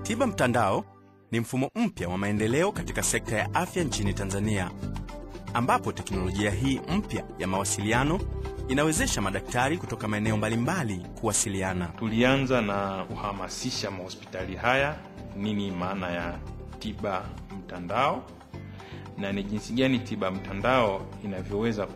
Tiba mtandao ni mfumo mpya wa maendeleo katika sekta ya afya nchini Tanzania, ambapo teknolojia hii mpya ya mawasiliano inawezesha madaktari kutoka maeneo mbalimbali kuwasiliana. Tulianza na kuhamasisha mahospitali haya nini maana ya tiba mtandao na ni jinsi gani tiba mtandao inavyoweza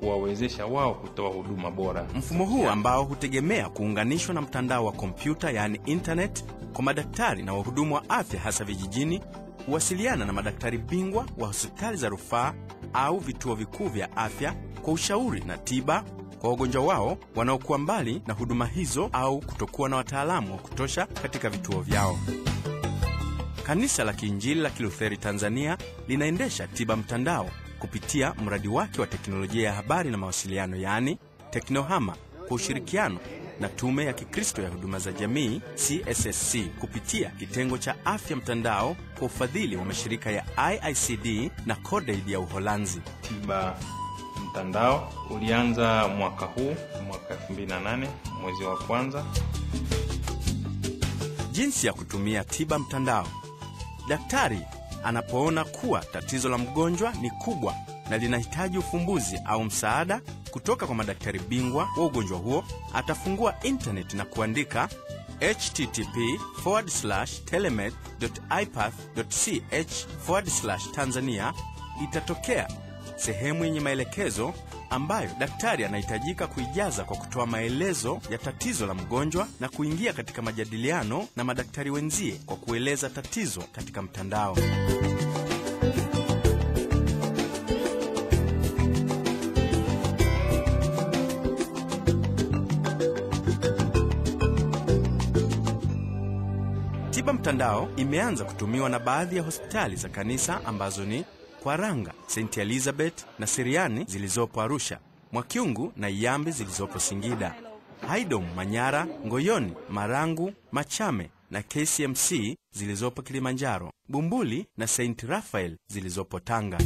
kuwawezesha wao kutoa huduma bora. Mfumo huu ambao hutegemea kuunganishwa na mtandao wa kompyuta, yani internet, kwa madaktari na wahudumu wa afya hasa vijijini, huwasiliana na madaktari bingwa wa hospitali za rufaa au vituo vikuu vya afya kwa ushauri na tiba kwa wagonjwa wao wanaokuwa mbali na huduma hizo au kutokuwa na wataalamu wa kutosha katika vituo vyao. Kanisa la Kiinjili la Kilutheri Tanzania linaendesha tiba mtandao kupitia mradi wake wa teknolojia ya habari na mawasiliano, yani Teknohama, kwa ushirikiano na Tume ya Kikristo ya Huduma za Jamii CSSC kupitia kitengo cha afya mtandao kwa ufadhili wa mashirika ya IICD na CODAID ya Uholanzi. Tiba mtandao ulianza mwaka 2008 mwezi wa kwanza. Jinsi ya kutumia tiba mtandao. Daktari anapoona kuwa tatizo la mgonjwa ni kubwa na linahitaji ufumbuzi au msaada kutoka kwa madaktari bingwa wa ugonjwa huo, atafungua internet na kuandika http://telemed.ipath.ch/Tanzania. Itatokea sehemu yenye maelekezo ambayo daktari anahitajika kuijaza kwa kutoa maelezo ya tatizo la mgonjwa na kuingia katika majadiliano na madaktari wenzie kwa kueleza tatizo katika mtandao. Tiba mtandao imeanza kutumiwa na baadhi ya hospitali za kanisa ambazo ni Kwaranga, St. Elizabeth na Siriani zilizopo Arusha, Mwakyungu na Iyambi zilizopo Singida, Haidom Manyara, Ngoyoni, Marangu, Machame na KCMC zilizopo Kilimanjaro, Bumbuli na St. Raphael zilizopo Tanga.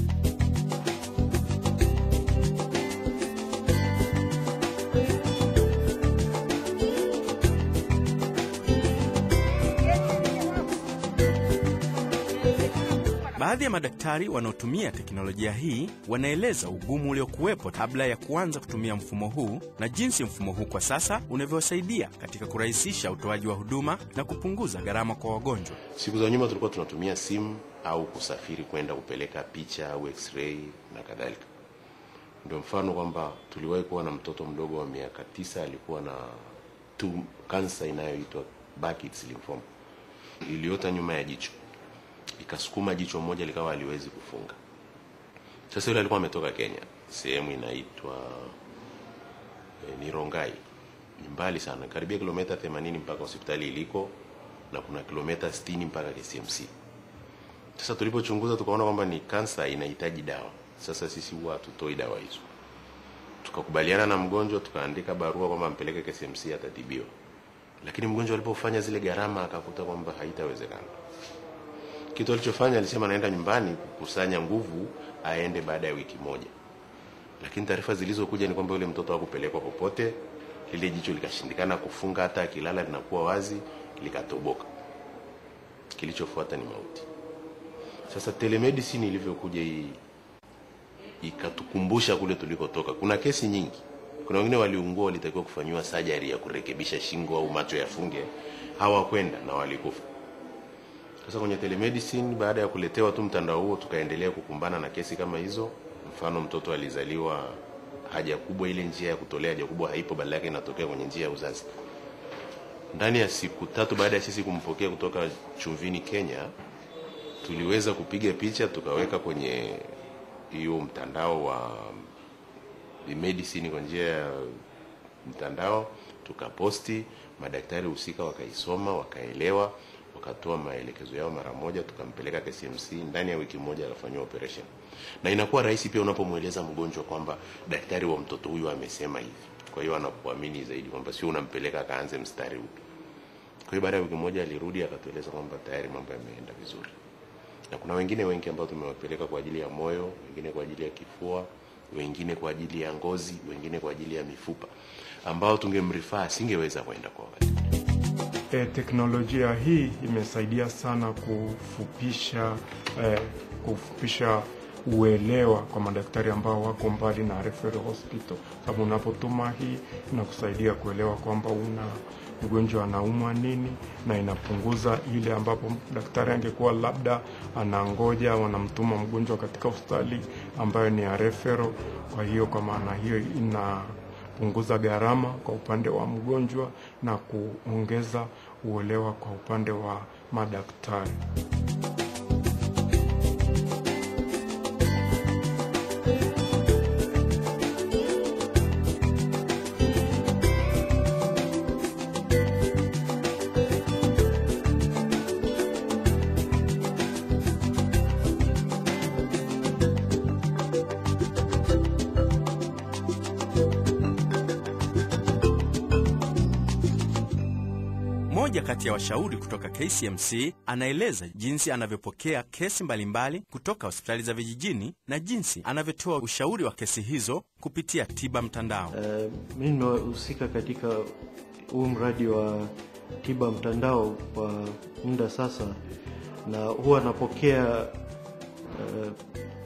Baadhi ya madaktari wanaotumia teknolojia hii wanaeleza ugumu uliokuwepo kabla ya kuanza kutumia mfumo huu na jinsi mfumo huu kwa sasa unavyowasaidia katika kurahisisha utoaji wa huduma na kupunguza gharama kwa wagonjwa. Siku za nyuma tulikuwa tunatumia simu au kusafiri kwenda kupeleka picha au x-ray na kadhalika. Ndio mfano kwamba tuliwahi kuwa na mtoto mdogo wa miaka 9 alikuwa na kansa inayoitwa Burkitt's lymphoma. Iliota nyuma ya jicho, ikasukuma jicho moja likawa haliwezi kufunga. Sasa yule alikuwa ametoka Kenya, sehemu inaitwa ni Rongai, mbali sana, karibia kilomita 80 mpaka hospitali iliko na kuna kilomita 60 mpaka KCMC. Sasa tulipochunguza tukaona kwamba ni kansa inahitaji dawa. Sasa sisi huwa tutoi dawa hizo. Tukakubaliana na mgonjwa, tukaandika barua kwamba ampeleke KCMC atatibiwa. Lakini mgonjwa alipofanya zile gharama akakuta kwamba haitawezekana. Kitu alichofanya, alisema anaenda nyumbani kukusanya nguvu aende baada ya wiki moja. Lakini taarifa zilizokuja ni kwamba yule mtoto hakupelekwa popote, lile jicho likashindikana kufunga, hata akilala linakuwa wazi, likatoboka. Kilichofuata ni mauti. Sasa telemedicine ilivyokuja hii ikatukumbusha kule tulikotoka. Kuna kesi nyingi. Kuna wengine waliungua, walitakiwa kufanywa surgery ya kurekebisha shingo au macho yafunge, hawakwenda na walikufa. Sasa kwenye telemedicine, baada ya kuletewa tu mtandao huo, tukaendelea kukumbana na kesi kama hizo. Mfano, mtoto alizaliwa haja kubwa, ile njia ya kutolea haja kubwa haipo, badala yake inatokea kwenye njia ya uzazi. Ndani ya siku 3 baada ya sisi kumpokea kutoka Chumvini, Kenya, tuliweza kupiga picha tukaweka kwenye hiyo mtandao wa medicine kwa njia ya mtandao, tukaposti, madaktari husika wakaisoma, wakaelewa, wakatoa maelekezo yao mara moja, tukampeleka KCMC. Ndani ya wiki moja akafanywa operation. Na inakuwa rahisi pia unapomueleza mgonjwa kwamba daktari wa mtoto huyu amesema hivi. Kwa hiyo anakuamini zaidi kwamba sio unampeleka kaanze mstari huu. Kwa hiyo baada ya wiki moja alirudi akatueleza kwamba tayari mambo yameenda vizuri. Na kuna wengine wengi ambao tumewapeleka kwa ajili ya moyo, wengine kwa ajili ya kifua, wengine kwa ajili ya ngozi, wengine kwa ajili ya mifupa, ambao tungemrifaa singeweza kwenda kwa wakati. Teknolojia hii imesaidia sana kufupisha uelewa kwa madaktari ambao wako mbali na referral hospital. Sababu unapotuma hii inakusaidia kuelewa kwamba una mgonjwa anaumwa nini, na inapunguza ile ambapo daktari angekuwa labda anangoja wanamtuma mgonjwa katika hospitali ambayo ni ya referral. Kwa hiyo kwa maana hiyo inapunguza gharama kwa upande wa mgonjwa na kuongeza uelewa kwa upande wa madaktari. Mmoja kati ya washauri kutoka KCMC anaeleza jinsi anavyopokea kesi mbalimbali kutoka hospitali za vijijini na jinsi anavyotoa ushauri wa kesi hizo kupitia tiba mtandao. Mimi nimehusika katika huu mradi wa tiba mtandao kwa muda sasa, na huwa napokea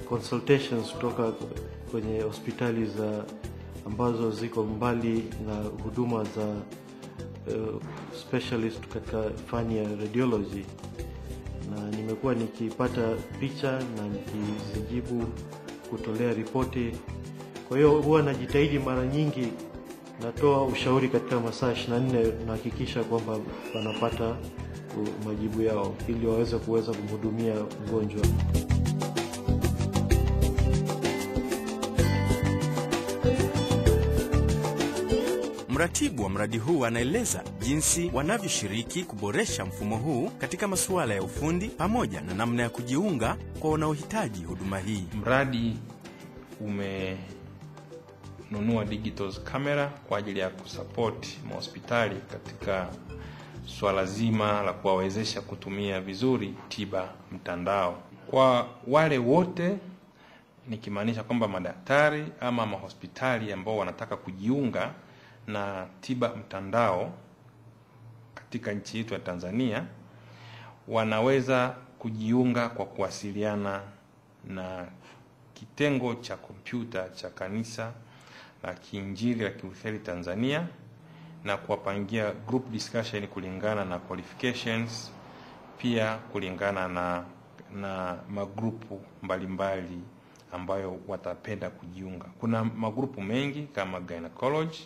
consultations kutoka kwenye hospitali ambazo ziko mbali na huduma za specialist katika fani ya radiology, na nimekuwa nikipata picha na nikizijibu kutolea ripoti. Kwa hiyo huwa najitahidi mara nyingi natoa ushauri katika masaa 24 na hakikisha kwamba wanapata majibu yao ili waweze kumhudumia mgonjwa. Mratibu wa mradi huu anaeleza jinsi wanavyoshiriki kuboresha mfumo huu katika masuala ya ufundi pamoja na namna ya kujiunga kwa wanaohitaji huduma hii. Mradi umenunua digital camera kwa ajili ya kusupport mahospitali katika swala zima la kuwawezesha kutumia vizuri tiba mtandao. Kwa wale wote, nikimaanisha kwamba madaktari ama mahospitali ambao wanataka kujiunga na tiba mtandao katika nchi yetu ya Tanzania, wanaweza kujiunga kwa kuwasiliana na kitengo cha kompyuta cha Kanisa la Kiinjili la Kilutheri Tanzania na kuwapangia group discussion kulingana na qualifications, pia kulingana na magrupu mbalimbali ambayo watapenda kujiunga. Kuna magrupu mengi kama gynecology,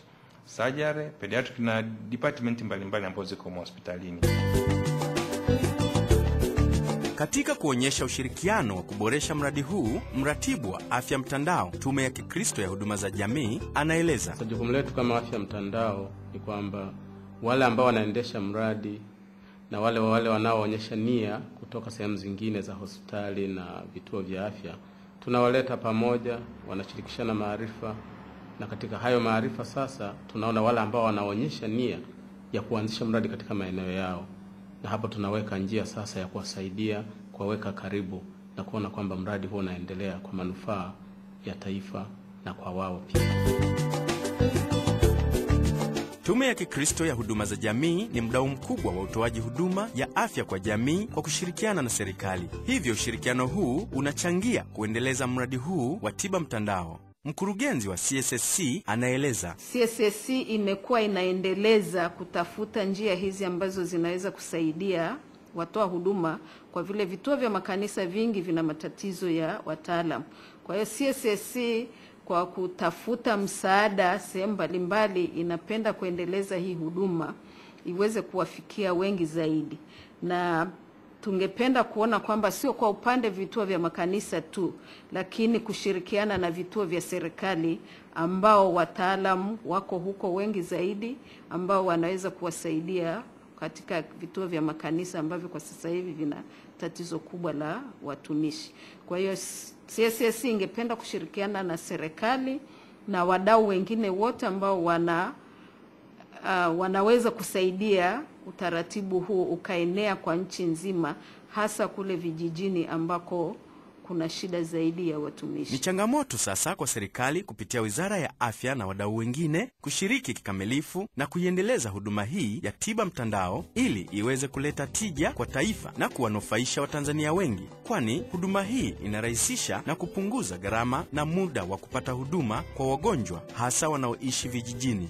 surgery, pediatric na department mbalimbali ambazo ziko hospitalini. Katika kuonyesha ushirikiano wa kuboresha mradi huu, mratibu wa afya mtandao Tume ya Kikristo ya Huduma za Jamii anaeleza. Jukumu letu kama afya mtandao ni kwamba wale ambao wanaendesha mradi na wale wanaoonyesha nia kutoka sehemu zingine za hospitali na vituo vya afya, tunawaleta pamoja, wanashirikishana maarifa, na katika hayo maarifa sasa tunaona wale ambao wanaonyesha nia ya kuanzisha mradi katika maeneo yao, na hapo tunaweka njia sasa ya kuwasaidia, kuwaweka karibu na kuona kwamba mradi huo unaendelea kwa manufaa ya taifa na kwa wao pia. Tume ya Kikristo ya Huduma za Jamii ni mdau mkubwa wa utoaji huduma ya afya kwa jamii kwa kushirikiana na serikali. Hivyo ushirikiano huu unachangia kuendeleza mradi huu wa tiba mtandao. Mkurugenzi wa CSSC anaeleza. CSSC imekuwa inaendeleza kutafuta njia hizi ambazo zinaweza kusaidia watoa huduma, kwa vile vituo vya makanisa vingi vina matatizo ya wataalamu. Kwa hiyo CSSC kwa kutafuta msaada sehemu mbalimbali inapenda kuendeleza hii huduma iweze kuwafikia wengi zaidi, na tungependa kuona kwamba sio kwa upande vituo vya makanisa tu, lakini kushirikiana na vituo vya serikali ambao wataalamu wako huko wengi zaidi, ambao wanaweza kuwasaidia katika vituo vya makanisa ambavyo kwa sasa hivi vina tatizo kubwa la watumishi. Kwa hiyo CSSC ingependa kushirikiana na serikali na wadau wengine wote ambao wanaweza kusaidia utaratibu huu ukaenea kwa nchi nzima, hasa kule vijijini ambako kuna shida zaidi ya watumishi. Ni changamoto sasa kwa serikali kupitia Wizara ya Afya na wadau wengine kushiriki kikamilifu na kuiendeleza huduma hii ya tiba mtandao ili iweze kuleta tija kwa taifa na kuwanufaisha Watanzania wengi, kwani huduma hii inarahisisha na kupunguza gharama na muda wa kupata huduma kwa wagonjwa hasa wanaoishi vijijini.